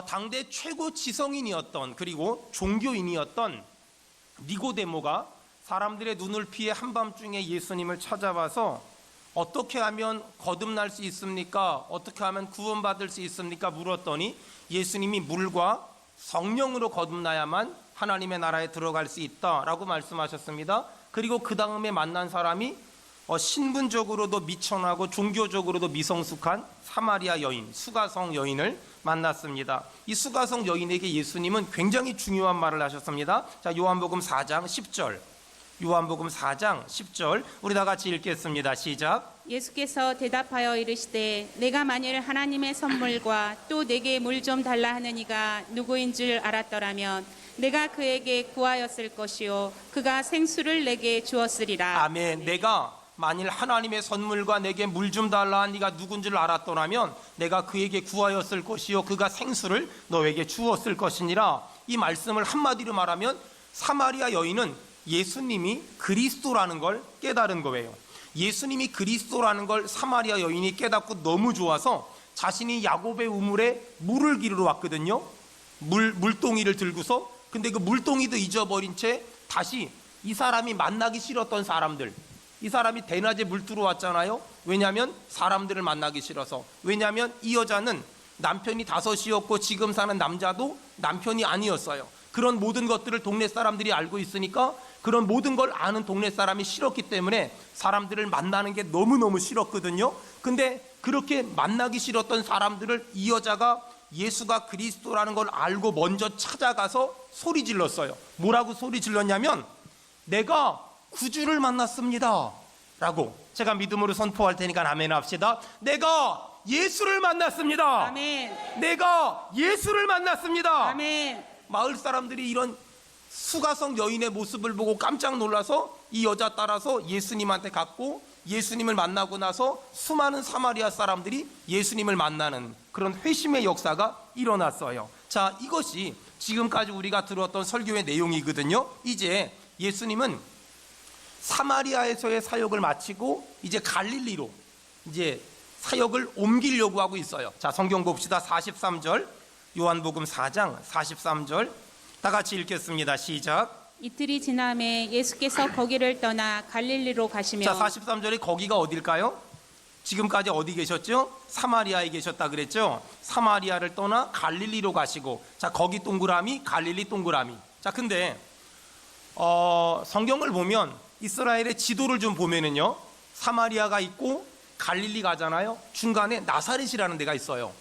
당대 최고 지성인이었던 그리고 종교인이었던 니고데모가 사람들의 눈을 피해 한밤중에 예수님을 찾아와서 어떻게 하면 거듭날 수 있습니까? 어떻게 하면 구원받을 수 있습니까? 물었더니 예수님이 물과 성령으로 거듭나야만 하나님의 나라에 들어갈 수 있다라고 말씀하셨습니다. 그리고 그 다음에 만난 사람이 신분적으로도 미천하고 종교적으로도 미성숙한 사마리아 여인, 수가성 여인을 만났습니다. 이 수가성 여인에게 예수님은 굉장히 중요한 말을 하셨습니다. 자, 요한복음 4장 10절. 요한복음 4장 10절 우리 다 같이 읽겠습니다. 시작. 예수께서 대답하여 이르시되 내가 만일 하나님의 선물과 또 내게 물 좀 달라 하는 이가 누구인 줄 알았더라면 내가 그에게 구하였을 것이요 그가 생수를 내게 주었으리라. 아멘. 내가 만일 하나님의 선물과 내게 물 좀 달라 한 네가 누군 줄 알았더라면 내가 그에게 구하였을 것이요 그가 생수를 너에게 주었을 것이니라. 이 말씀을 한마디로 말하면 사마리아 여인은 예수님이 그리스도라는 걸 깨달은 거예요. 예수님이 그리스도라는 걸 사마리아 여인이 깨닫고 너무 좋아서 자신이 야곱의 우물에 물을 기르러 왔거든요. 물동이를 들고서. 근데 그 물동이도 잊어버린 채 다시 이 사람이 만나기 싫었던 사람들, 이 사람이 대낮에 물 들어왔잖아요. 왜냐하면 사람들을 만나기 싫어서. 왜냐하면 이 여자는 남편이 5이었고 지금 사는 남자도 남편이 아니었어요. 그런 모든 것들을 동네 사람들이 알고 있으니까 그런 모든 걸 아는 동네 사람이 싫었기 때문에 사람들을 만나는 게 너무너무 싫었거든요. 근데 그렇게 만나기 싫었던 사람들을 이 여자가 예수가 그리스도라는 걸 알고 먼저 찾아가서 소리 질렀어요. 뭐라고 소리 질렀냐면 내가 구주를 만났습니다 라고. 제가 믿음으로 선포할 테니까 아멘 합시다. 내가 예수를 만났습니다. 아멘. 내가 예수를 만났습니다. 아멘. 마을 사람들이 이런 수가성 여인의 모습을 보고 깜짝 놀라서 이 여자 따라서 예수님한테 갔고, 예수님을 만나고 나서 수많은 사마리아 사람들이 예수님을 만나는 그런 회심의 역사가 일어났어요. 자, 이것이 지금까지 우리가 들었던 설교의 내용이거든요. 이제 예수님은 사마리아에서의 사역을 마치고 이제 갈릴리로 이제 사역을 옮기려고 하고 있어요. 자, 성경 봅시다. 43절, 요한복음 4장 43절 다 같이 읽겠습니다. 시작. 이틀이 지남에 예수께서 거기를 떠나 갈릴리로 가시며. 자, 43절에 거기가 어딜까요? 지금까지 어디 계셨죠? 사마리아에 계셨다 그랬죠? 사마리아를 떠나 갈릴리로 가시고, 자, 거기 동그라미, 갈릴리 동그라미. 자, 근데 성경을 보면 이스라엘의 지도를 좀 보면은요, 사마리아가 있고 갈릴리 가잖아요. 중간에 나사렛이라는 데가 있어요.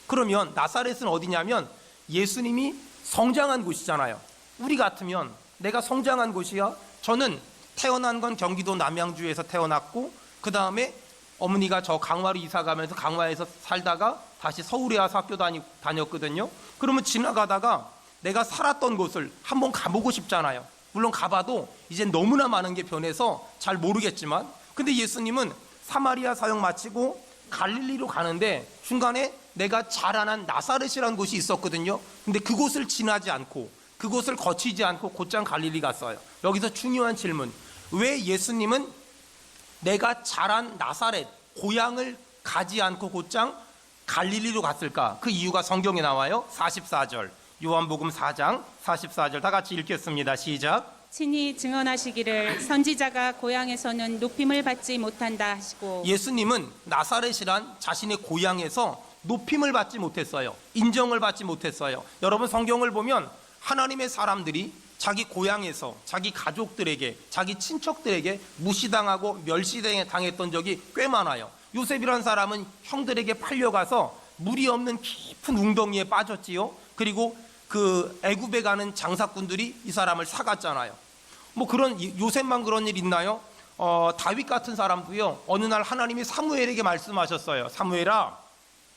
그러면 나사렛은 어디냐면 예수님이 성장한 곳이잖아요. 우리 같으면 내가 성장한 곳이야. 저는 태어난 건 경기도 남양주에서 태어났고, 그 다음에 어머니가 저 강화로 이사 가면서 강화에서 살다가 다시 서울에 와서 학교 다녔거든요. 그러면 지나가다가 내가 살았던 곳을 한번 가보고 싶잖아요. 물론 가봐도 이제 너무나 많은 게 변해서 잘 모르겠지만, 근데 예수님은 사마리아 사역 마치고 갈릴리로 가는데 중간에 내가 자라난 나사렛이라는 곳이 있었거든요. 근데 그곳을 지나지 않고, 그곳을 거치지 않고 곧장 갈릴리 갔어요. 여기서 중요한 질문, 왜 예수님은 내가 자란 나사렛 고향을 가지 않고 곧장 갈릴리로 갔을까? 그 이유가 성경에 나와요. 44절, 요한복음 4장 44절 다 같이 읽겠습니다. 시작. 친히 증언하시기를 선지자가 고향에서는 높임을 받지 못한다 하시고. 예수님은 나사렛이란 자신의 고향에서 높임을 받지 못했어요. 인정을 받지 못했어요. 여러분, 성경을 보면 하나님의 사람들이 자기 고향에서 자기 가족들에게, 자기 친척들에게 무시당하고 멸시당했던 적이 꽤 많아요. 요셉이란 사람은 형들에게 팔려가서 물이 없는 깊은 웅덩이에 빠졌지요. 그리고 그 애굽에 가는 장사꾼들이 이 사람을 사갔잖아요. 뭐 그런, 요셉만 그런 일 있나요? 다윗 같은 사람도요, 어느 날 하나님이 사무엘에게 말씀하셨어요. 사무엘아,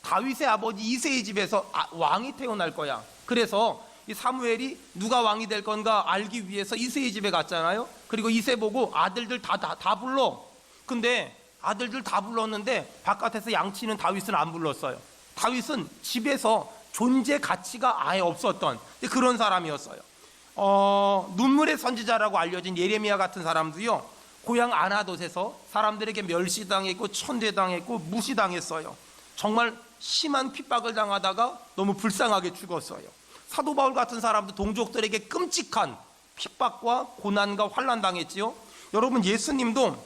다윗의 아버지 이새의 집에서 왕이 태어날 거야. 그래서 이 사무엘이 누가 왕이 될 건가 알기 위해서 이새의 집에 갔잖아요. 그리고 이새 보고 아들들 다 불러. 근데 아들들 다 불렀는데 바깥에서 양치는 다윗은 안 불렀어요. 다윗은 집에서 존재 가치가 아예 없었던 그런 사람이었어요. 눈물의 선지자라고 알려진 예레미야 같은 사람도요, 고향 아나돗에서 사람들에게 멸시당했고 천대당했고 무시당했어요. 정말 심한 핍박을 당하다가 너무 불쌍하게 죽었어요. 사도 바울 같은 사람도 동족들에게 끔찍한 핍박과 고난과 환난 당했지요. 여러분, 예수님도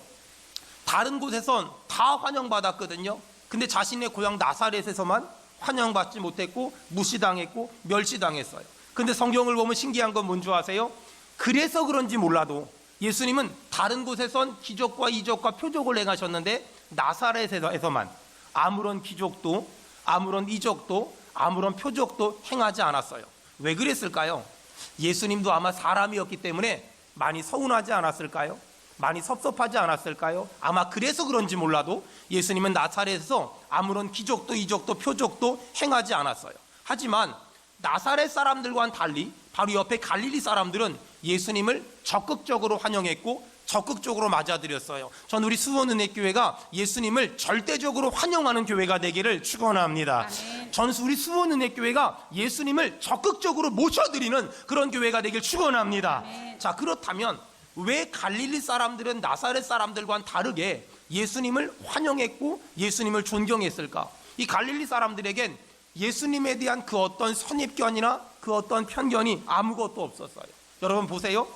다른 곳에선 다 환영받았거든요. 근데 자신의 고향 나사렛에서만 환영받지 못했고 무시당했고 멸시당했어요. 근데 성경을 보면 신기한 건 뭔지 아세요? 그래서 그런지 몰라도 예수님은 다른 곳에선 기적과 이적과 표적을 행하셨는데 나사렛에서만 아무런 기적도 아무런 이적도 아무런 표적도 행하지 않았어요. 왜 그랬을까요? 예수님도 아마 사람이었기 때문에 많이 서운하지 않았을까요? 많이 섭섭하지 않았을까요? 아마 그래서 그런지 몰라도 예수님은 나사렛에서 아무런 기적도 이적도 표적도 행하지 않았어요. 하지만 나사렛 사람들과는 달리 바로 옆에 갈릴리 사람들은 예수님을 적극적으로 환영했고 적극적으로 맞아들였어요. 전 우리 수원은혜교회가 예수님을 절대적으로 환영하는 교회가 되기를 축원합니다. 전 우리 수원은혜교회가 예수님을 적극적으로 모셔드리는 그런 교회가 되길 축원합니다. 자, 그렇다면 왜 갈릴리 사람들은 나사렛 사람들과는 다르게 예수님을 환영했고 예수님을 존경했을까? 이 갈릴리 사람들에겐 예수님에 대한 그 어떤 선입견이나 그 어떤 편견이 아무것도 없었어요. 여러분 보세요.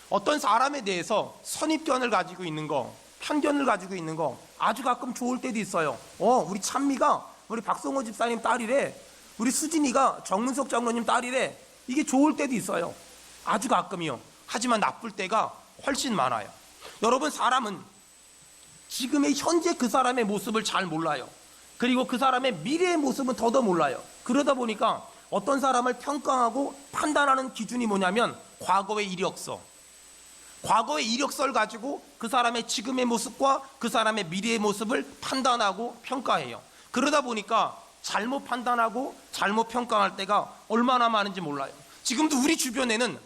어떤 사람에 대해서 선입견을 가지고 있는 거, 편견을 가지고 있는 거 아주 가끔 좋을 때도 있어요. 우리 찬미가 우리 박성호 집사님 딸이래, 우리 수진이가 정문석 장로님 딸이래. 이게 좋을 때도 있어요. 아주 가끔이요. 하지만 나쁠 때가 훨씬 많아요. 여러분, 사람은 지금의 현재 그 사람의 모습을 잘 몰라요. 그리고 그 사람의 미래의 모습은 더더 몰라요. 그러다 보니까 어떤 사람을 평가하고 판단하는 기준이 뭐냐면 과거의 이력서, 과거의 이력서를 가지고 그 사람의 지금의 모습과 그 사람의 미래의 모습을 판단하고 평가해요. 그러다 보니까 잘못 판단하고 잘못 평가할 때가 얼마나 많은지 몰라요. 지금도 우리 주변에는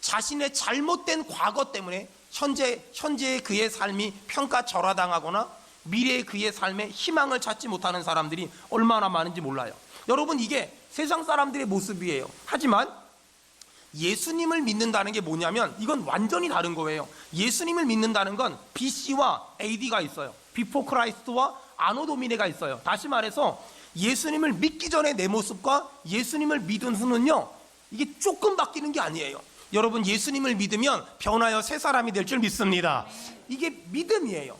자신의 잘못된 과거 때문에 현재의 그의 삶이 평가절하당하거나 미래의 그의 삶에 희망을 찾지 못하는 사람들이 얼마나 많은지 몰라요. 여러분, 이게 세상 사람들의 모습이에요. 하지만 예수님을 믿는다는 게 뭐냐면 이건 완전히 다른 거예요. 예수님을 믿는다는 건 BC와 AD가 있어요. 비포 크라이스트와 아노 도미네가 있어요. 다시 말해서 예수님을 믿기 전에 내 모습과 예수님을 믿은 후는요, 이게 조금 바뀌는 게 아니에요. 여러분, 예수님을 믿으면 변하여 새 사람이 될 줄 믿습니다. 이게 믿음이에요.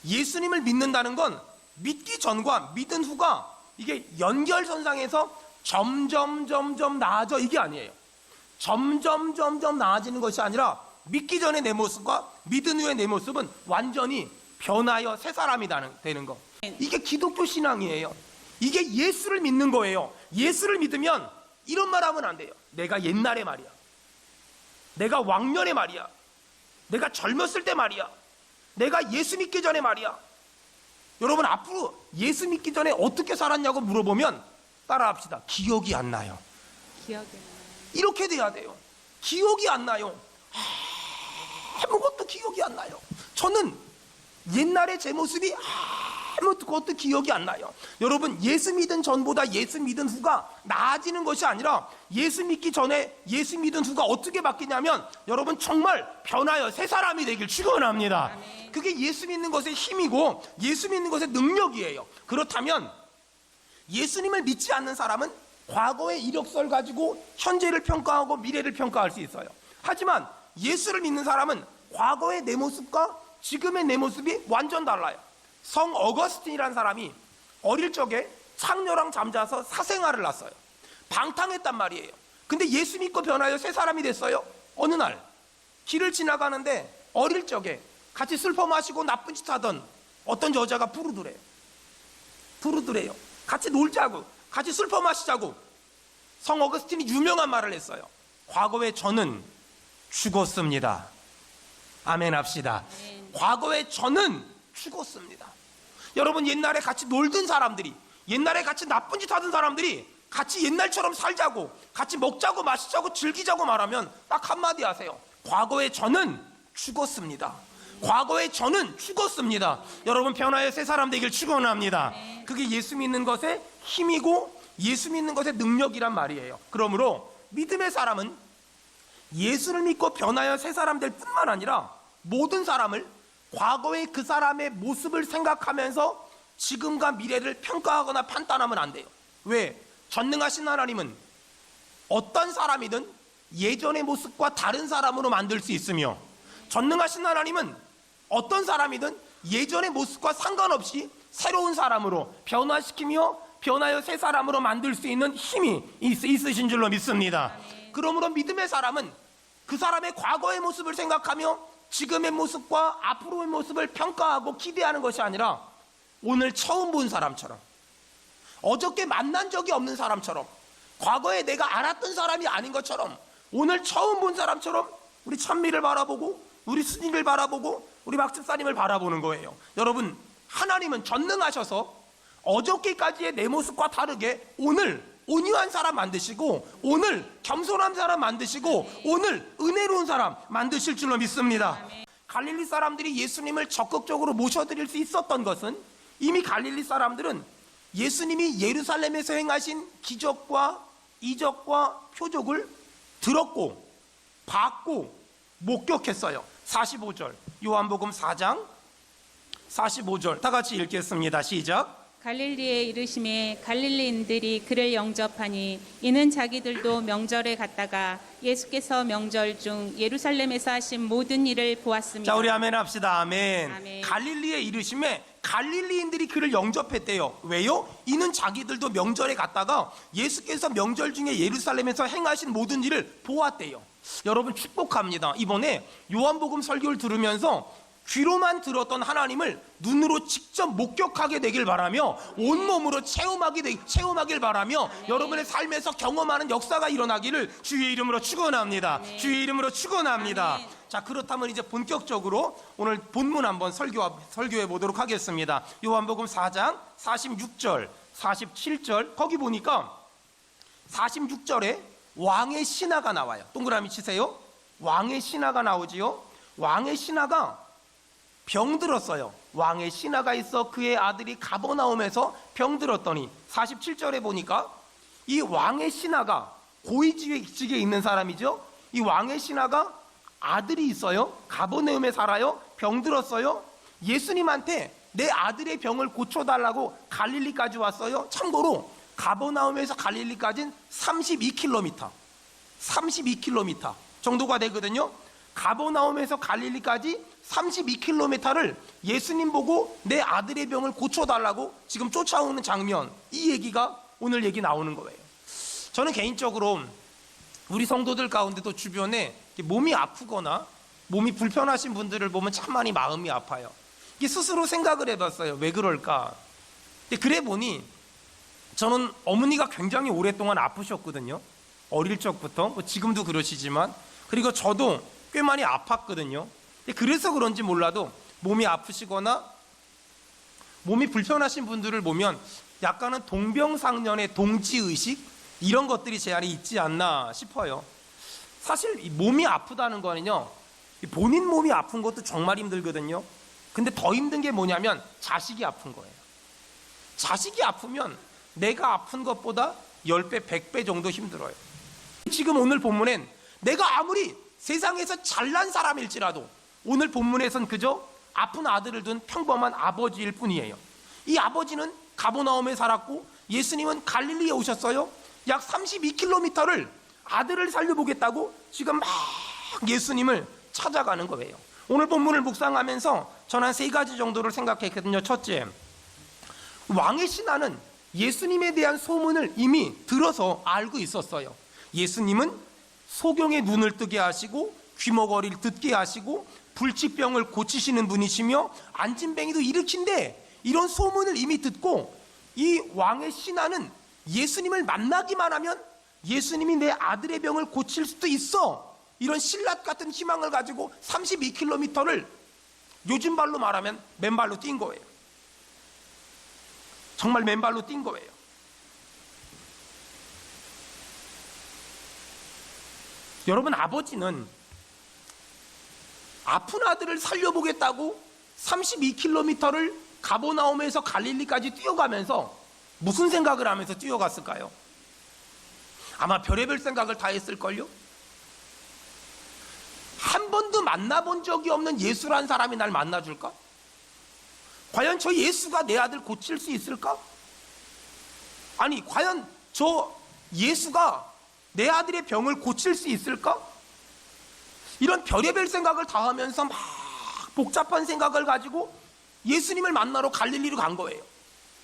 예수님을 믿는다는 건 믿기 전과 믿은 후가 이게 연결선상에서 점점 나아져, 이게 아니에요. 점점 나아지는 것이 아니라 믿기 전에 내 모습과 믿은 후의 내 모습은 완전히 변하여 새 사람이 되는 거. 이게 기독교 신앙이에요. 이게 예수를 믿는 거예요. 예수를 믿으면 이런 말 하면 안 돼요. 내가 옛날에 말이야, 내가 왕년에 말이야, 내가 젊었을 때 말이야, 내가 예수 믿기 전에 말이야. 여러분, 앞으로 예수 믿기 전에 어떻게 살았냐고 물어보면 따라합시다. 기억이 안 나요. 기억이 안 나요. 이렇게 돼야 돼요. 기억이 안 나요. 아무것도 기억이 안 나요. 저는 옛날에 제 모습이 아무것도 기억이 안 나요. 여러분, 예수 믿은 전보다 예수 믿은 후가 나아지는 것이 아니라 예수 믿기 전에 예수 믿은 후가 어떻게 바뀌냐면 여러분, 정말 변하여 새 사람이 되길 축원합니다. 그게 예수 믿는 것의 힘이고 예수 믿는 것의 능력이에요. 그렇다면 예수님을 믿지 않는 사람은 과거의 이력서를 가지고 현재를 평가하고 미래를 평가할 수 있어요. 하지만 예수를 믿는 사람은 과거의 내 모습과 지금의 내 모습이 완전 달라요. 성 어거스틴이라는 사람이 어릴 적에 창녀랑 잠자서 사생아를 낳았어요. 방탕했단 말이에요. 근데 예수 믿고 변하여 새 사람이 됐어요. 어느 날 길을 지나가는데 어릴 적에 같이 슬퍼 마시고 나쁜 짓 하던 어떤 여자가 부르더래요. 같이 놀자고, 같이 슬퍼 마시자고. 성 어거스틴이 유명한 말을 했어요. 과거에 저는 죽었습니다. 아멘 합시다. 과거에 저는 죽었습니다. 여러분, 옛날에 같이 놀던 사람들이, 옛날에 같이 나쁜 짓 하던 사람들이 같이 옛날처럼 살자고, 같이 먹자고 마시자고 즐기자고 말하면 딱 한마디 하세요. 과거에 저는 죽었습니다. 과거에 저는 죽었습니다. 여러분, 변화의 새 사람 되길 축원합니다. 그게 예수 믿는 것의 힘이고 예수 믿는 것의 능력이란 말이에요. 그러므로 믿음의 사람은 예수를 믿고 변하여 새 사람 될 뿐만 아니라 모든 사람을 과거의 그 사람의 모습을 생각하면서 지금과 미래를 평가하거나 판단하면 안 돼요. 왜? 전능하신 하나님은 어떤 사람이든 예전의 모습과 다른 사람으로 만들 수 있으며, 전능하신 하나님은 어떤 사람이든 예전의 모습과 상관없이 새로운 사람으로 변화시키며 변하여 새 사람으로 만들 수 있는 힘이 있으신 줄로 믿습니다. 그러므로 믿음의 사람은 그 사람의 과거의 모습을 생각하며 지금의 모습과 앞으로의 모습을 평가하고 기대하는 것이 아니라 오늘 처음 본 사람처럼, 어저께 만난 적이 없는 사람처럼, 과거에 내가 알았던 사람이 아닌 것처럼 오늘 처음 본 사람처럼 우리 찬미를 바라보고 우리 스님을 바라보고 우리 박 집사님을 바라보는 거예요. 여러분, 하나님은 전능하셔서 어저께까지의 내 모습과 다르게 오늘 온유한 사람 만드시고, 오늘 겸손한 사람 만드시고, 오늘 은혜로운 사람 만드실 줄로 믿습니다. 갈릴리 사람들이 예수님을 적극적으로 모셔드릴 수 있었던 것은, 이미 갈릴리 사람들은 예수님이 예루살렘에서 행하신 기적과 이적과 표적을 들었고 봤고 목격했어요. 45절, 요한복음 4장 45절 다 같이 읽겠습니다. 시작. 갈릴리에 이르심에 갈릴리인들이 그를 영접하니 이는 자기들도 명절에 갔다가 예수께서 명절 중 예루살렘에서 하신 모든 일을 보았습니다. 자, 우리 아멘 합시다. 아멘. 아멘. 갈릴리에 이르심에 갈릴리인들이 그를 영접했대요. 왜요? 이는 자기들도 명절에 갔다가 예수께서 명절 중에 예루살렘에서 행하신 모든 일을 보았대요. 여러분, 축복합니다. 이번에 요한복음 설교를 들으면서 귀로만 들었던 하나님을 눈으로 직접 목격하게 되길 바라며 온몸으로 체험하길 바라며 여러분의 삶에서 경험하는 역사가 일어나기를 주의 이름으로 축원합니다. 주의 이름으로 축원합니다. 자, 그렇다면 이제 본격적으로 오늘 본문 한번 설교해 보도록 하겠습니다. 요한복음 4장 46절 47절 거기 보니까 46절에 왕의 신하가 나와요. 동그라미 치세요. 왕의 신하가 나오지요. 왕의 신하가 병들었어요. 왕의 신하가 있어 그의 아들이 가버나움에서 병들었더니, 47절에 보니까 이 왕의 신하가 고위직에 있는 사람이죠. 이 왕의 신하가 아들이 있어요. 가버나움에 살아요. 병들었어요. 예수님한테 내 아들의 병을 고쳐달라고 갈릴리까지 왔어요. 참고로 가버나움에서 갈릴리까지는 32km 정도가 되거든요. 가버나움에서 갈릴리까지 32km를 예수님 보고 내 아들의 병을 고쳐달라고 지금 쫓아오는 장면, 이 얘기가 오늘 얘기 나오는 거예요. 저는 개인적으로 우리 성도들 가운데도 주변에 몸이 아프거나 몸이 불편하신 분들을 보면 참 많이 마음이 아파요. 이게 스스로 생각을 해봤어요. 왜 그럴까? 근데 그래 보니 저는 어머니가 굉장히 오랫동안 아프셨거든요. 어릴 적부터, 뭐 지금도 그러시지만, 그리고 저도 꽤 많이 아팠거든요. 그래서 그런지 몰라도 몸이 아프시거나 몸이 불편하신 분들을 보면 약간은 동병상련의 동지의식, 이런 것들이 제 안에 있지 않나 싶어요. 사실 이 몸이 아프다는 거는요, 본인 몸이 아픈 것도 정말 힘들거든요. 근데 더 힘든 게 뭐냐면 자식이 아픈 거예요. 자식이 아프면 내가 아픈 것보다 10배, 100배 정도 힘들어요. 지금 오늘 본문엔 내가 아무리 세상에서 잘난 사람일지라도 오늘 본문에선 그저 아픈 아들을 둔 평범한 아버지일 뿐이에요. 이 아버지는 가버나움에 살았고 예수님은 갈릴리에 오셨어요. 약 32km를 아들을 살려보겠다고 지금 막 예수님을 찾아가는 거예요. 오늘 본문을 묵상하면서 저는 한 3가지 정도를 생각했거든요. 첫째, 왕의 신하는 예수님에 대한 소문을 이미 들어서 알고 있었어요. 예수님은 소경의 눈을 뜨게 하시고 귀머거리를 듣게 하시고 불치병을 고치시는 분이시며 안진뱅이도 일으킨데, 이런 소문을 이미 듣고 이 왕의 신하는 예수님을 만나기만 하면 예수님이 내 아들의 병을 고칠 수도 있어, 이런 신라 같은 희망을 가지고 32km를 요즘 말로 말하면 맨발로 뛴 거예요. 정말 맨발로 뛴 거예요. 여러분, 아버지는 아픈 아들을 살려보겠다고 32km를 가버나움에서 갈릴리까지 뛰어가면서 무슨 생각을 하면서 뛰어갔을까요? 아마 별의별 생각을 다 했을걸요? 한 번도 만나본 적이 없는 예수란 사람이 날 만나줄까? 과연 저 예수가 내 아들 고칠 수 있을까? 아니, 과연 저 예수가 내 아들의 병을 고칠 수 있을까? 이런 별의별 생각을 다 하면서 막 복잡한 생각을 가지고 예수님을 만나러 갈릴리로 간 거예요.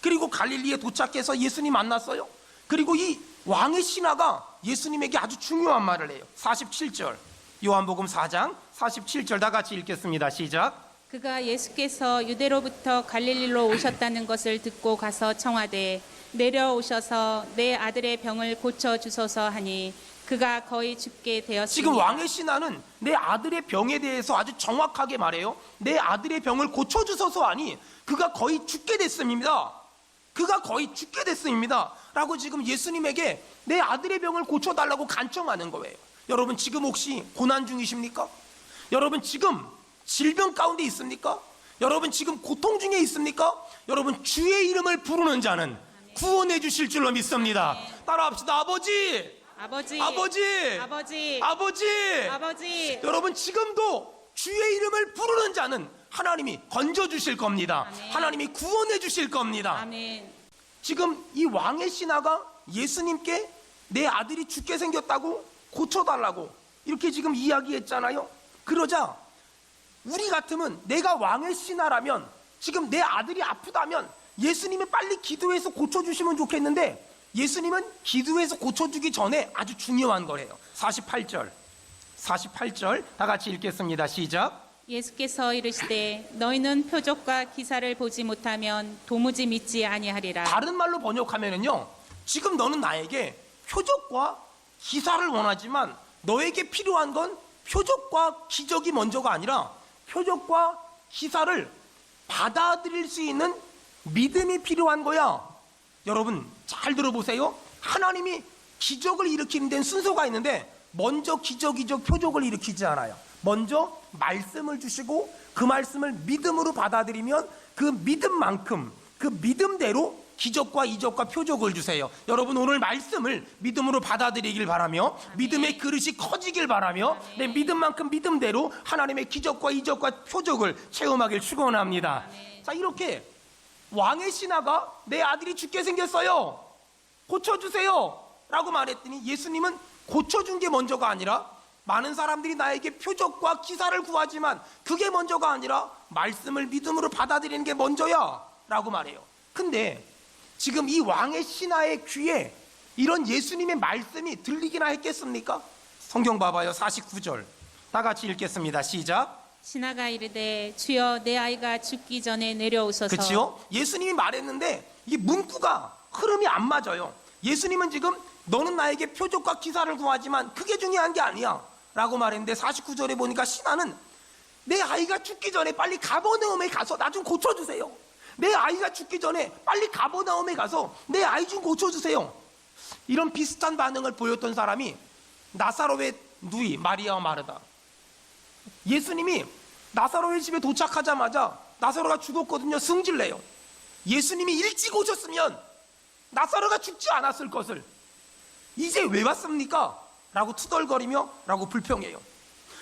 그리고 갈릴리에 도착해서 예수님 만났어요. 그리고 이 왕의 신하가 예수님에게 아주 중요한 말을 해요. 47절, 요한복음 4장 47절 다 같이 읽겠습니다. 시작. 그가 예수께서 유대로부터 갈릴리로 오셨다는 것을 듣고 가서 청하되 내려오셔서 내 아들의 병을 고쳐 주소서 하니 그가 거의 죽게 되었습니다. 지금 왕의 신하는 내 아들의 병에 대해서 아주 정확하게 말해요. 내 아들의 병을 고쳐주소서 하니 그가 거의 죽게 됐습니다. 그가 거의 죽게 됐습니다 라고 지금 예수님에게 내 아들의 병을 고쳐달라고 간청하는 거예요. 여러분, 지금 혹시 고난 중이십니까? 여러분, 지금 질병 가운데 있습니까? 여러분, 지금 고통 중에 있습니까? 여러분, 주의 이름을 부르는 자는 구원해 주실 줄로 믿습니다. 따라합시다. 아버지, 아버지, 아버지, 아버지, 아버지, 아버지. 여러분, 지금도 주의 이름을 부르는 자는 하나님이 건져 주실 겁니다. 아멘. 하나님이 구원해 주실 겁니다. 아멘. 지금 이 왕의 신하가 예수님께 내 아들이 죽게 생겼다고 고쳐달라고 이렇게 지금 이야기했잖아요. 그러자 우리 같으면, 내가 왕의 신하라면, 지금 내 아들이 아프다면 예수님이 빨리 기도해서 고쳐주시면 좋겠는데, 예수님은 기도해서 고쳐주기 전에 아주 중요한 거래요. 48절 다 같이 읽겠습니다. 시작. 예수께서 이르시되 너희는 표적과 기사를 보지 못하면 도무지 믿지 아니하리라. 다른 말로 번역하면은요, 지금 너는 나에게 표적과 기사를 원하지만 너에게 필요한 건 표적과 기적이 먼저가 아니라 표적과 기사를 받아들일 수 있는 믿음이 필요한 거야. 여러분, 잘 들어보세요. 하나님이 기적을 일으키는 데는 순서가 있는데, 먼저 기적, 표적을 일으키지 않아요. 먼저 말씀을 주시고 그 말씀을 믿음으로 받아들이면 그 믿음만큼, 그 믿음대로 기적과 이적과 표적을 주세요. 여러분, 오늘 말씀을 믿음으로 받아들이길 바라며, 믿음의 그릇이 커지길 바라며, 내 믿음만큼 믿음대로 하나님의 기적과 이적과 표적을 체험하길 축원합니다. 자, 이렇게 왕의 신하가 내 아들이 죽게 생겼어요, 고쳐주세요 라고 말했더니, 예수님은 고쳐준 게 먼저가 아니라, 많은 사람들이 나에게 표적과 기사를 구하지만 그게 먼저가 아니라 말씀을 믿음으로 받아들이는 게 먼저야 라고 말해요. 근데 지금 이 왕의 신하의 귀에 이런 예수님의 말씀이 들리기나 했겠습니까? 성경 봐봐요. 49절 다 같이 읽겠습니다. 시작. 신하가 이르되 주여 내 아이가 죽기 전에 내려오소서. 그렇죠? 예수님이 말했는데 이 문구가 흐름이 안 맞아요. 예수님은 지금 너는 나에게 표적과 기사를 구하지만 그게 중요한 게 아니야 라고 말했는데, 49절에 보니까 신하는 내 아이가 죽기 전에 빨리 가버나움에 가서 나 좀 고쳐주세요. 내 아이가 죽기 전에 빨리 가버나움에 가서 내 아이 좀 고쳐주세요. 이런 비슷한 반응을 보였던 사람이 나사로의 누이 마리아와 마르다. 예수님이 나사로의 집에 도착하자마자 나사로가 죽었거든요. 승질내요. 예수님이 일찍 오셨으면 나사로가 죽지 않았을 것을 이제 왜 왔습니까? 라고 투덜거리며 라고 불평해요.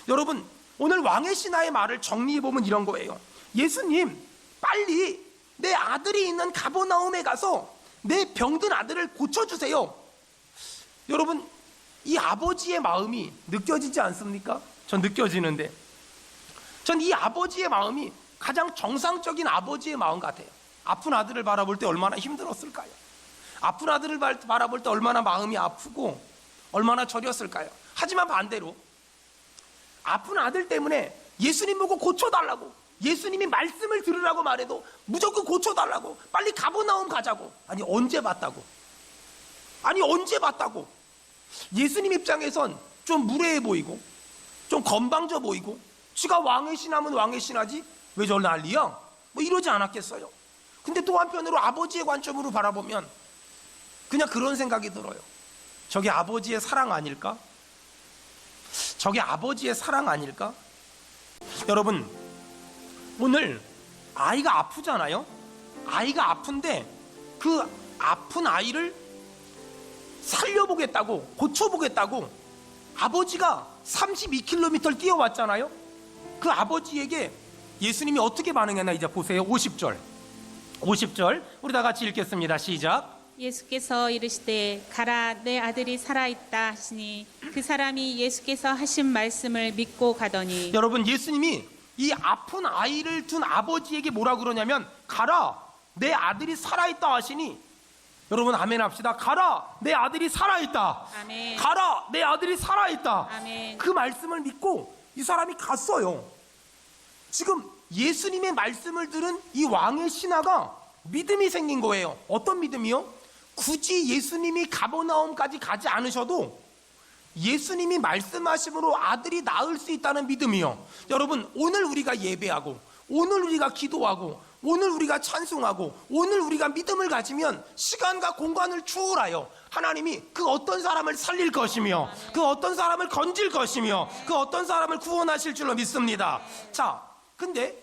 여러분, 오늘 왕의 신하의 말을 정리해보면 이런 거예요. 예수님, 빨리 내 아들이 있는 가버나움에 가서 내 병든 아들을 고쳐주세요. 여러분, 이 아버지의 마음이 느껴지지 않습니까? 전 느껴지는데, 전 이 아버지의 마음이 가장 정상적인 아버지의 마음 같아요. 아픈 아들을 바라볼 때 얼마나 힘들었을까요? 아픈 아들을 바라볼 때 얼마나 마음이 아프고 얼마나 저렸을까요? 하지만 반대로 아픈 아들 때문에 예수님 보고 고쳐달라고, 예수님이 말씀을 들으라고 말해도 무조건 고쳐달라고, 빨리 가버나움 가자고. 아니, 언제 봤다고? 예수님 입장에선 좀 무례해 보이고 좀 건방져 보이고, 지가 왕의 신하면 왕의 신하지 왜 저 난리야? 뭐 이러지 않았겠어요? 근데 또 한편으로 아버지의 관점으로 바라보면 그냥 그런 생각이 들어요. 저게 아버지의 사랑 아닐까? 저게 아버지의 사랑 아닐까? 여러분, 오늘 아이가 아프잖아요? 아이가 아픈데 그 아픈 아이를 살려보겠다고, 고쳐보겠다고 아버지가 32km를 뛰어왔잖아요? 그 아버지에게 예수님이 어떻게 반응했나 이제 보세요. 50절 50절 우리 다 같이 읽겠습니다. 시작. 예수께서 이르시되 가라 내 아들이 살아있다 하시니 그 사람이 예수께서 하신 말씀을 믿고 가더니. 여러분, 예수님이 이 아픈 아이를 둔 아버지에게 뭐라 그러냐면 가라 내 아들이 살아있다 하시니, 여러분 아멘 합시다. 가라 내 아들이 살아있다. 아멘. 가라 내 아들이 살아있다. 아멘. 그 말씀을 믿고 이 사람이 갔어요. 지금 예수님의 말씀을 들은 이 왕의 신하가 믿음이 생긴 거예요. 어떤 믿음이요? 굳이 예수님이 가버나움까지 가지 않으셔도 예수님이 말씀하심으로 아들이 낳을 수 있다는 믿음이요. 여러분, 오늘 우리가 예배하고, 오늘 우리가 기도하고, 오늘 우리가 찬송하고, 오늘 우리가 믿음을 가지면 시간과 공간을 초월하여 하나님이 그 어떤 사람을 살릴 것이며, 그 어떤 사람을 건질 것이며, 그 어떤 사람을 구원하실 줄로 믿습니다. 자, 근데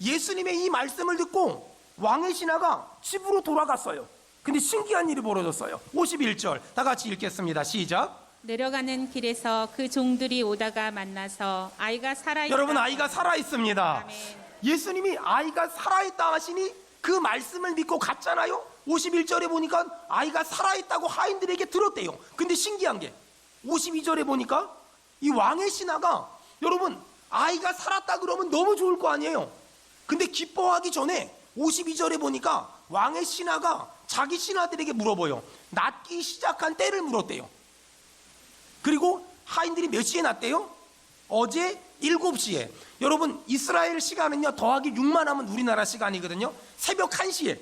예수님의 이 말씀을 듣고 왕의 신하가 집으로 돌아갔어요. 근데 신기한 일이 벌어졌어요. 51절 다 같이 읽겠습니다. 시작. 내려가는 길에서 그 종들이 오다가 만나서 아이가 살아있다. 여러분, 아이가 살아있습니다. 아멘. 예수님이 아이가 살아있다 하시니 그 말씀을 믿고 갔잖아요. 51절에 보니까 아이가 살아있다고 하인들에게 들었대요. 근데 신기한 게 52절에 보니까 이 왕의 신하가, 여러분 아이가 살았다 그러면 너무 좋을 거 아니에요. 근데 기뻐하기 전에 52절에 보니까 왕의 신하가 자기 신하들에게 물어봐요. 낳기 시작한 때를 물었대요. 그리고 하인들이 몇 시에 낳대요? 어제 7시에. 여러분, 이스라엘 시간은요 더하기 6만 하면 우리나라 시간이거든요. 새벽 1시에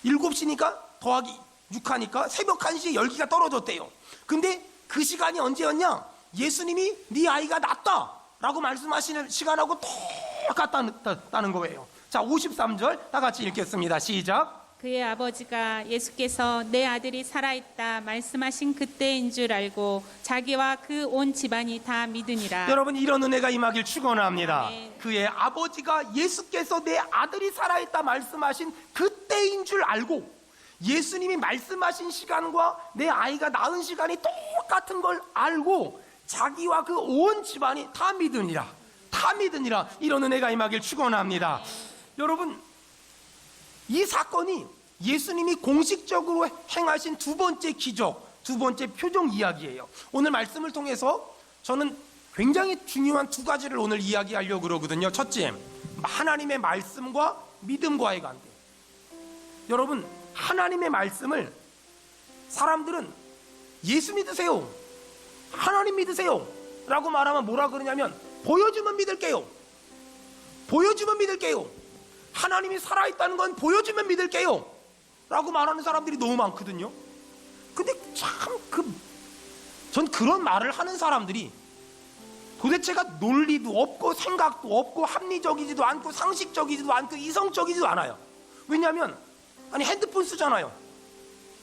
7시니까 더하기 6하니까 새벽 1시에 열기가 떨어졌대요. 근데 그 시간이 언제였냐? 예수님이 네 아이가 낫다 라고 말씀하시는 시간하고 똑같다는 거예요. 자, 53절 다 같이 읽겠습니다. 시작. 그의 아버지가 예수께서 내 아들이 살아있다 말씀하신 그때인 줄 알고 자기와 그 온 집안이 다 믿으니라. 여러분, 이런 은혜가 임하길 축원합니다. 아멘. 그의 아버지가 예수께서 내 아들이 살아있다 말씀하신 그때인 줄 알고, 예수님이 말씀하신 시간과 내 아이가 낳은 시간이 똑같은 걸 알고 자기와 그 온 집안이 다 믿으니라. 다 믿으니라. 이런 은혜가 임하길 축원합니다. 여러분, 이 사건이 예수님이 공식적으로 행하신 두 번째 기적, 두 번째 표적 이야기예요. 오늘 말씀을 통해서 저는 굉장히 중요한 두 가지를 오늘 이야기하려고 그러거든요. 첫째, 하나님의 말씀과 믿음과의 관계. 여러분, 하나님의 말씀을 사람들은 예수 믿으세요, 하나님 믿으세요 라고 말하면 뭐라 그러냐면 보여주면 믿을게요, 보여주면 믿을게요, 하나님이 살아있다는 건 보여주면 믿을게요 라고 말하는 사람들이 너무 많거든요. 근데 참 전 그런 말을 하는 사람들이 도대체가 논리도 없고 생각도 없고 합리적이지도 않고 상식적이지도 않고 이성적이지도 않아요. 왜냐하면 아니 핸드폰 쓰잖아요.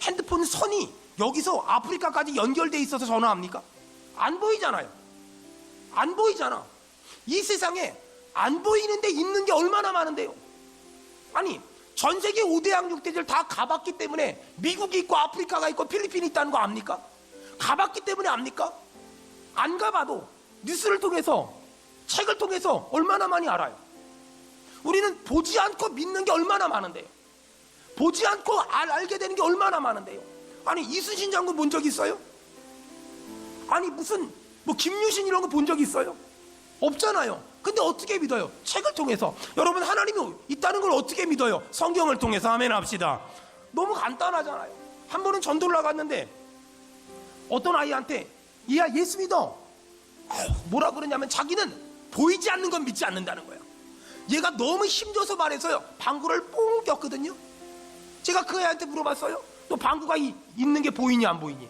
핸드폰 선이 여기서 아프리카까지 연결돼 있어서 전화합니까? 안 보이잖아요. 안 보이잖아. 이 세상에 안 보이는데 있는 게 얼마나 많은데요. 아니 전 세계 5대양 6대들 다 가봤기 때문에 미국이 있고 아프리카가 있고 필리핀이 있다는 거 압니까? 가봤기 때문에 압니까? 안 가봐도 뉴스를 통해서, 책을 통해서 얼마나 많이 알아요. 우리는 보지 않고 믿는 게 얼마나 많은데요. 보지 않고 알게 되는 게 얼마나 많은데요. 아니 이순신 장군 본 적 있어요? 아니 무슨 김유신 이런 거 본 적 있어요? 없잖아요. 근데 어떻게 믿어요? 책을 통해서. 여러분, 하나님이 있다는 걸 어떻게 믿어요? 성경을 통해서. 아멘 합시다. 너무 간단하잖아요. 한 번은 전도를 나갔는데 어떤 아이한테 얘야 예수 믿어, 뭐라 그러냐면 자기는 보이지 않는 건 믿지 않는다는 거야. 얘가 너무 힘줘서 말해서요 방구를 뽕 꼈거든요. 제가 그 애한테 물어봤어요. 너 방구가 있는 게 보이니 안 보이니?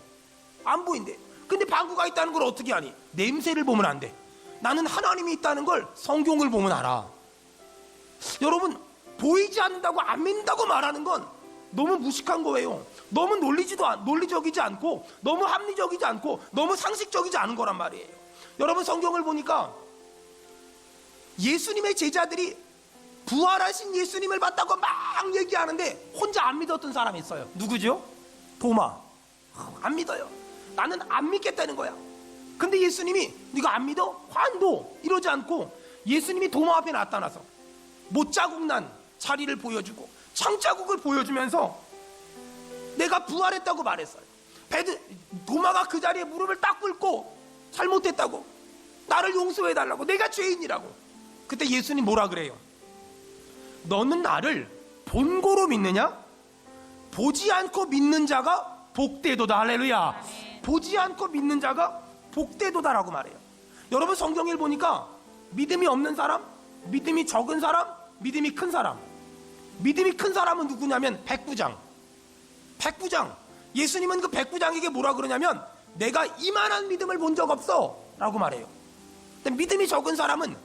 안 보인대. 근데 방구가 있다는 걸 어떻게 아니? 냄새를 보면 안 돼. 나는 하나님이 있다는 걸 성경을 보면 알아. 여러분, 보이지 않는다고 안 믿는다고 말하는 건 너무 무식한 거예요. 너무 논리적이지 않고, 너무 합리적이지 않고, 너무 상식적이지 않은 거란 말이에요. 여러분, 성경을 보니까 예수님의 제자들이 부활하신 예수님을 봤다고 막 얘기하는데 혼자 안 믿었던 사람이 있어요. 누구죠? 도마. 안 믿어요. 나는 안 믿겠다는 거야. 근데 예수님이 네가 안 믿어? 환도 이러지 않고 예수님이 도마 앞에 나타나서 못자국 난 자리를 보여주고 창자국을 보여주면서 내가 부활했다고 말했어요. 도마가 그 자리에 무릎을 딱 꿇고 잘못했다고, 나를 용서해달라고, 내가 죄인이라고. 그때 예수님 뭐라 그래요? 너는 나를 본고로 믿느냐? 보지 않고 믿는 자가 복되도다. 할렐루야. 보지 않고 믿는 자가 복되도다라고 말해요. 여러분, 성경을 보니까 믿음이 없는 사람, 믿음이 적은 사람, 믿음이 큰 사람. 믿음이 큰 사람은 누구냐면 백부장. 예수님은 그 백부장에게 뭐라 그러냐면 내가 이만한 믿음을 본 적 없어 라고 말해요. 근데 믿음이 적은 사람은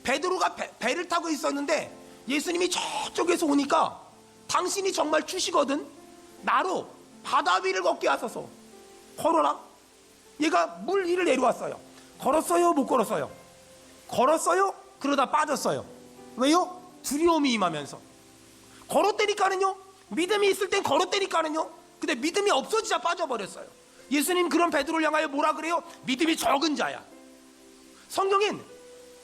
베드로가 배를 타고 있었는데 예수님이 저쪽에서 오니까 당신이 정말 주시거든, 나로 바다 위를 걷게 하소서. 걸어라. 얘가 물 위를 내려왔어요. 걸었어요? 못 걸었어요? 걸었어요? 그러다 빠졌어요. 왜요? 두려움이 임하면서. 걸었다니까는요. 믿음이 있을 땐 걸었다니까는요. 근데 믿음이 없어지자 빠져버렸어요. 예수님 그런 베드로를 향하여 뭐라 그래요? 믿음이 적은 자야. 성경엔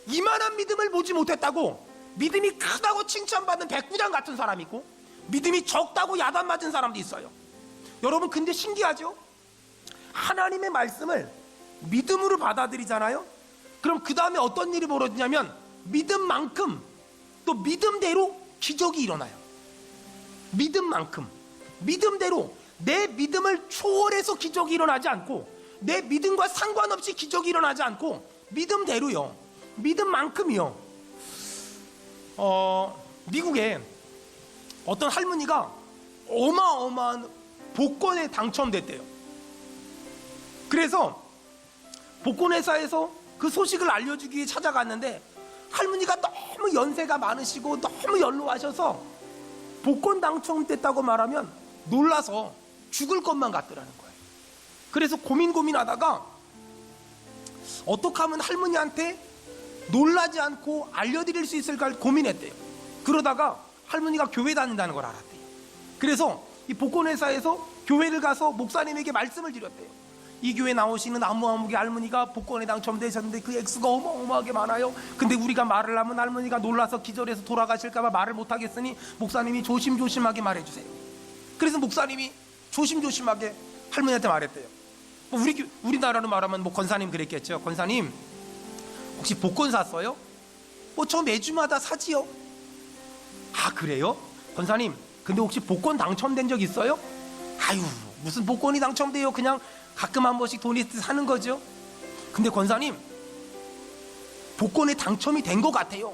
이만한 믿음을 보지 못했다고 믿음이 크다고 칭찬받는 백부장 같은 사람이 있고, 믿음이 적다고 야단 맞은 사람도 있어요. 여러분, 근데 신기하죠? 하나님의 말씀을 믿음으로 받아들이잖아요. 그럼 그 다음에 어떤 일이 벌어지냐면 믿음만큼 또 믿음대로 기적이 일어나요. 믿음대로 내 믿음을 초월해서 기적이 일어나지 않고, 내 믿음과 상관없이 기적이 일어나지 않고 믿음대로요. 믿음만큼이요. 미국에 어떤 할머니가 어마어마한 복권에 당첨됐대요. 그래서 복권회사에서 그 소식을 알려주기 위해 찾아갔는데 할머니가 너무 연세가 많으시고 너무 연로하셔서 복권 당첨됐다고 말하면 놀라서 죽을 것만 같더라는 거예요. 그래서 고민하다가 어떻게 하면 할머니한테 놀라지 않고 알려드릴 수 있을까 고민했대요. 그러다가 할머니가 교회 다닌다는 걸 알았대요. 그래서 이 복권회사에서 교회를 가서 목사님에게 말씀을 드렸대요. 이 교회 나오시는 아무개 할머니가 복권에 당첨되셨는데 그 액수가 어마어마하게 많아요. 근데 우리가 말을 하면 할머니가 놀라서 기절해서 돌아가실까봐 말을 못하겠으니 목사님이 조심조심하게 말해주세요. 그래서 목사님이 조심조심하게 할머니한테 말했대요. 우리나라로 말하면 권사님 그랬겠죠. 권사님, 혹시 복권 샀어요? 저 매주마다 사지요. 아, 그래요? 권사님, 근데 혹시 복권 당첨된 적 있어요? 아유, 무슨 복권이 당첨돼요. 그냥 가끔 한 번씩 돈이 사는 거죠. 근데 권사님, 복권에 당첨이 된 것 같아요.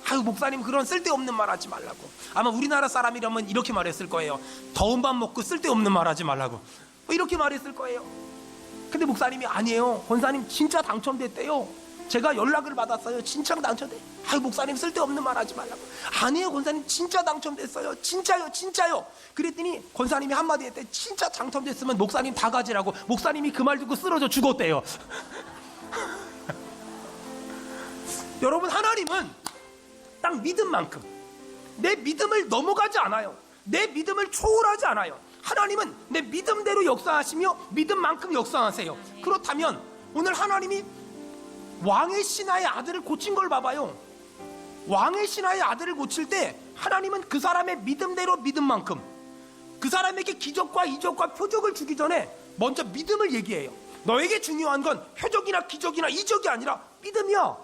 아유, 목사님, 그런 쓸데없는 말 하지 말라고. 아마 우리나라 사람이라면 이렇게 말했을 거예요. 더운 밥 먹고 쓸데없는 말 하지 말라고, 이렇게 말했을 거예요. 근데 목사님이 아니에요, 권사님 진짜 당첨됐대요. 제가 연락을 받았어요. 진짜 당첨돼. 아유, 목사님 쓸데없는 말 하지 말라고. 아니에요, 권사님 진짜 당첨됐어요. 진짜요. 그랬더니 권사님이 한마디 했대. 진짜 당첨됐으면 목사님 다 가지라고. 목사님이 그 말 듣고 쓰러져 죽었대요. 여러분, 하나님은 딱 믿음만큼, 내 믿음을 넘어가지 않아요. 내 믿음을 초월하지 않아요. 하나님은 내 믿음대로 역사하시며 믿음만큼 역사하세요. 그렇다면 오늘 하나님이 왕의 신하의 아들을 고친 걸 봐봐요. 왕의 신하의 아들을 고칠 때 하나님은 그 사람의 믿음대로 믿음만큼, 그 사람에게 기적과 이적과 표적을 주기 전에 먼저 믿음을 얘기해요. 너에게 중요한 건 표적이나 기적이나 이적이 아니라 믿음이야.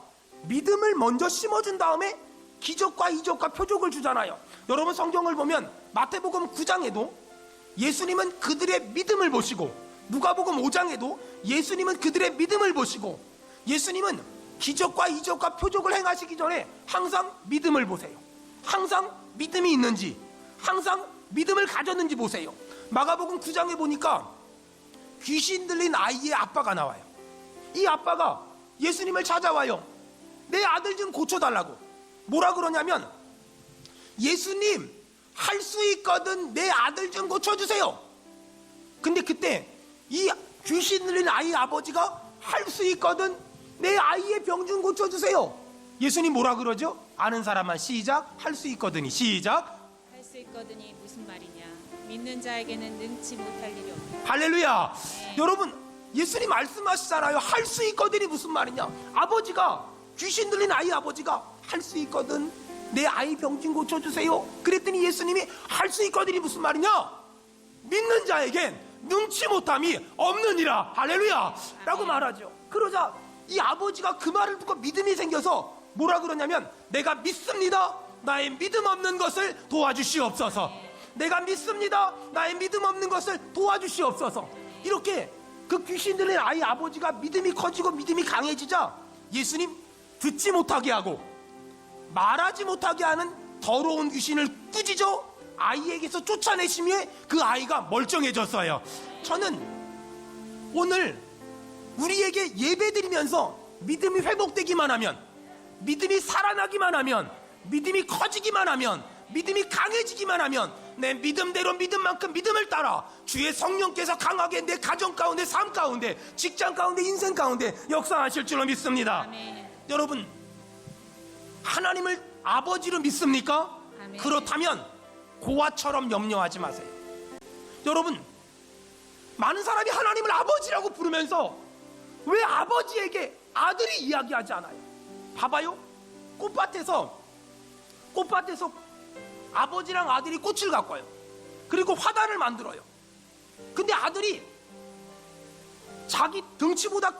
믿음을 먼저 심어준 다음에 기적과 이적과 표적을 주잖아요. 여러분, 성경을 보면 마태복음 9장에도 예수님은 그들의 믿음을 보시고, 누가복음 5장에도 예수님은 그들의 믿음을 보시고, 예수님은 기적과 이적과 표적을 행하시기 전에 항상 믿음을 보세요. 항상 믿음이 있는지, 항상 믿음을 가졌는지 보세요. 마가복음 9장에 보니까 귀신 들린 아이의 아빠가 나와요. 이 아빠가 예수님을 찾아와요. 내 아들 좀 고쳐달라고. 뭐라 그러냐면, 예수님, 할 수 있거든, 내 아들 좀 고쳐주세요. 근데 그때 이 귀신 들린 아이의 아버지가 할 수 있거든, 내 아이의 병 좀 고쳐주세요. 예수님 뭐라 그러죠? 아는 사람만 시작. 할 수 있거든이 시작. 할 수 있거든이 무슨 말이냐? 믿는 자에게는 능치 못할 일이 없다. 할렐루야. 네. 여러분, 예수님 말씀하시잖아요. 할 수 있거든이 무슨 말이냐? 아버지가, 귀신 들린 아이 아버지가 할 수 있거든, 내 아이 병 좀 고쳐주세요. 그랬더니 예수님이 할 수 있거든이 무슨 말이냐? 믿는 자에겐 능치 못함이 없느니라. 할렐루야 라고 말하죠. 그러자 이 아버지가 그 말을 듣고 믿음이 생겨서 뭐라 그러냐면, 내가 믿습니다. 나의 믿음 없는 것을 도와주시옵소서. 내가 믿습니다. 나의 믿음 없는 것을 도와주시옵소서. 이렇게 그 귀신 들린 아이 아버지가 믿음이 커지고 믿음이 강해지자 예수님 듣지 못하게 하고 말하지 못하게 하는 더러운 귀신을 꾸짖어 아이에게서 쫓아내심에 그 아이가 멀쩡해졌어요. 저는 오늘 우리에게 예배드리면서 믿음이 회복되기만 하면, 믿음이 살아나기만 하면, 믿음이 커지기만 하면, 믿음이 강해지기만 하면 내 믿음대로 믿음만큼 믿음을 따라 주의 성령께서 강하게 내 가정 가운데, 삶 가운데, 직장 가운데, 인생 가운데 역사하실 줄로 믿습니다. 아멘. 여러분, 하나님을 아버지로 믿습니까? 아멘. 그렇다면 고아처럼 염려하지 마세요. 여러분, 많은 사람이 하나님을 아버지라고 부르면서 왜 아버지에게 아들이 이야기하지 않아요? 봐봐요. 꽃밭에서 아버지랑 아들이 꽃을 갖고 와요. 그리고 화단을 만들어요. 근데 아들이 자기 등치보다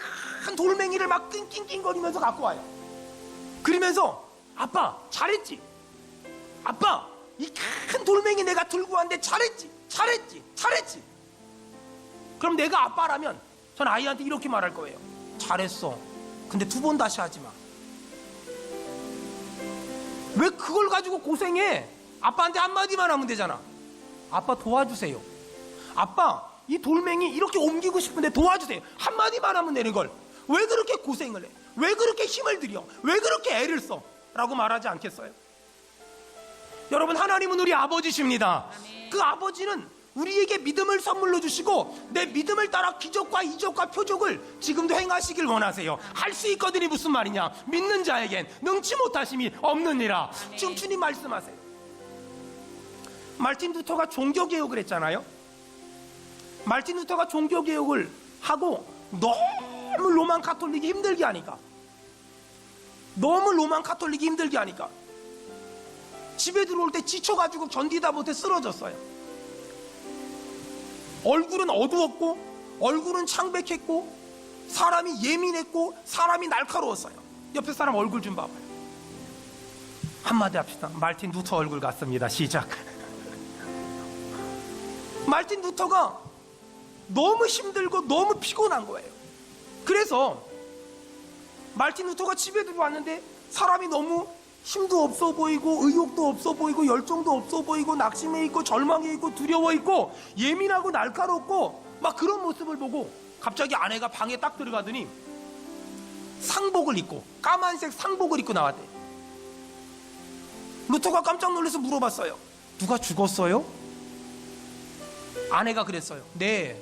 큰 돌멩이를 막 낑낑낑거리면서 갖고 와요. 그러면서 아빠 잘했지? 아빠 이 큰 돌멩이 내가 들고 왔는데 잘했지? 그럼 내가 아빠라면 전 아이한테 이렇게 말할 거예요. 잘했어. 근데 2번 다시 하지 마. 왜 그걸 가지고 고생해? 아빠한테 한마디만 하면 되잖아. 아빠 도와주세요. 아빠 이 돌멩이 이렇게 옮기고 싶은데 도와주세요. 한마디만 하면 되는 걸 왜 그렇게 고생을 해? 왜 그렇게 힘을 들여? 왜 그렇게 애를 써? 라고 말하지 않겠어요? 여러분, 하나님은 우리 아버지십니다. 아멘. 그 아버지는 우리에게 믿음을 선물로 주시고 내 믿음을 따라 기적과 이적과 표적을 지금도 행하시길 원하세요. 할 수 있거든이 무슨 말이냐? 믿는 자에겐 능치 못하심이 없느니라. 아멘. 지금 주님 말씀하세요. 말틴 루터가 종교개혁을 했잖아요. 말틴 루터가 종교개혁을 하고 너무 로만 카톨릭이 힘들게 하니까 집에 들어올 때 지쳐가지고 견디다 못해 쓰러졌어요. 얼굴은 어두웠고 얼굴은 창백했고 사람이 예민했고 사람이 날카로웠어요. 옆에 사람 얼굴 좀 봐봐요. 한마디 합시다. 말틴 루터 얼굴 같습니다. 시작. 말틴 루터가 너무 힘들고 너무 피곤한 거예요. 그래서 말틴 루터가 집에 들어왔는데 사람이 너무 힘도 없어 보이고 의욕도 없어 보이고 열정도 없어 보이고 낙심해 있고 절망해 있고 두려워 있고 예민하고 날카롭고 막 그런 모습을 보고 갑자기 아내가 방에 딱 들어가더니 상복을 입고 까만색 상복을 입고 나왔대. 루터가 깜짝 놀라서 물어봤어요. 누가 죽었어요? 아내가 그랬어요. 네,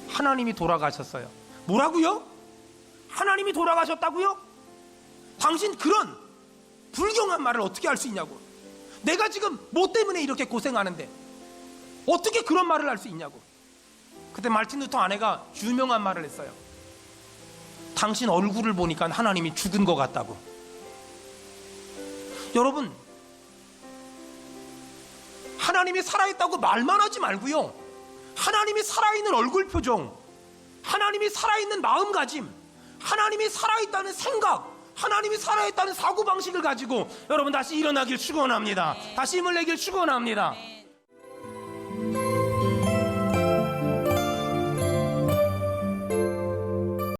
하나님이 돌아가셨어요. 뭐라고요? 하나님이 돌아가셨다고요? 당신 그런 불경한 말을 어떻게 할 수 있냐고. 내가 지금 뭐 때문에 이렇게 고생하는데 어떻게 그런 말을 할 수 있냐고. 그때 말틴 루터 아내가 유명한 말을 했어요. 당신 얼굴을 보니까 하나님이 죽은 것 같다고. 여러분, 하나님이 살아있다고 말만 하지 말고요, 하나님이 살아있는 얼굴 표정, 하나님이 살아있는 마음가짐, 하나님이 살아있다는 생각, 하나님이 살아있다는 사고방식을 가지고 여러분 다시 일어나길 축원합니다. 다시 힘을 내길 축원합니다.